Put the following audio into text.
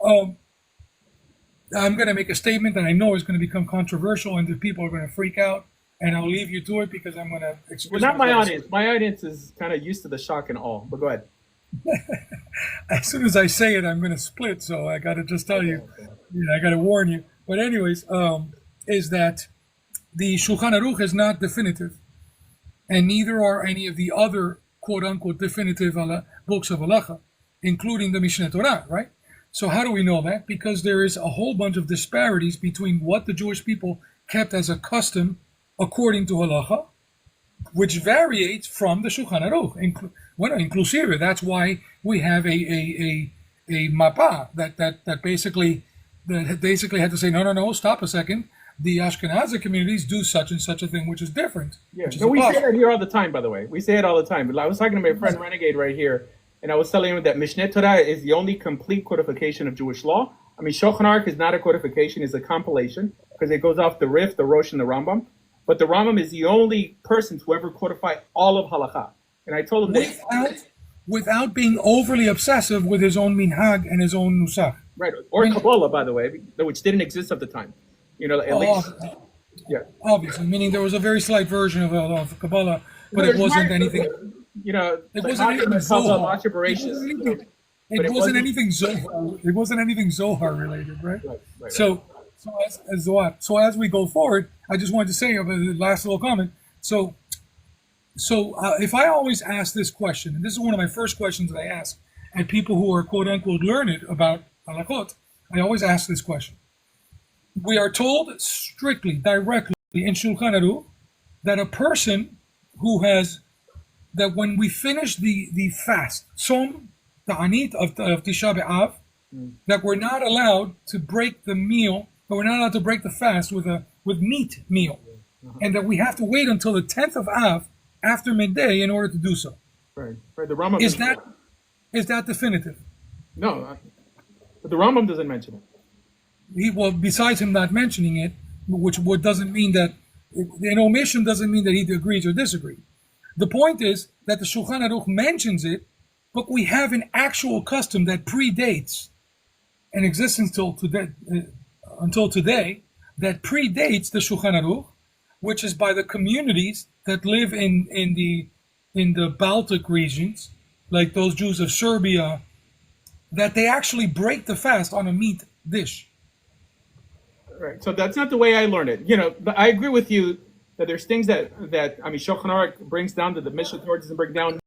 um, I'm going to make a statement that I know is going to become controversial, and the people are going to freak out. And I'll leave you to it because I'm going to You're express not my myself. audience. My audience is kind of used to the shock and awe. But go ahead. As soon as I say it, I'm going to split. So I got to just tell Okay, you, okay. I got to warn you. But anyways, is that the Shulchan Aruch is not definitive, and neither are any of the other quote unquote definitive books of Halakha, including the Mishneh Torah, right? So how do we know that? Because there is a whole bunch of disparities between what the Jewish people kept as a custom according to Halakha, which variates from the Shulchan Aruch. Inclusive. That's why we have a mapa that basically had to say, no, stop a second. The Ashkenazi communities do such and such a thing, which is different, Yeah. which is No, we say impossible. that here all the time, by the way. We say it all the time. But I was talking to my friend Renegade right here, and I was telling him that Mishneh Torah is the only complete codification of Jewish law. I mean, Shulchan Aruch is not a codification; it's a compilation because it goes off the Rif, the Rosh, and the Rambam. But the Rambam is the only person to ever codify all of Halakha. And I told him that, without without being overly obsessive with his own minhag and his own nusach. right, I or mean, Kabbalah, by the way, which didn't exist at the time. You know, at least, oh, yeah. obviously, meaning there was a very slight version of Kabbalah, but it There's wasn't minor, anything. you know, It like wasn't anything Lots Zohar. of It voracious, wasn't you know, anything. but It it wasn't wasn't. anything Zohar. It wasn't anything Zohar related, right? Right. So, as Zohar. So as we go forward, I just wanted to say the last little comment. So if I always ask this question, and this is one of my first questions that I ask at people who are quote unquote learned about halachot, I always ask this question. We are told strictly, directly in Shulchan Aruch that a person who has that when we finish the fast, Tzom Ta'anit of Tisha B'Av, that we're not allowed to break the meal, that we're not allowed to break the fast with meat meal, and that we have to wait until the 10th of Av after midday in order to do so. Right. The Rambam Is doesn't. that definitive? No, but the Rambam doesn't mention it. Well, besides him not mentioning it, which what doesn't mean that an omission doesn't mean that he agrees or disagrees. The point is that the Shulchan Aruch mentions it, but we have an actual custom that predates and exists until today, that predates the Shulchan Aruch, which is by the communities that live in the Baltic regions, like those Jews of Serbia, that they actually break the fast on a meat dish. Right. So that's not the way I learned it. You know, but I agree with you that there's things that I mean, Shulchan Aruch brings down that the Mishnah Torah doesn't bring down.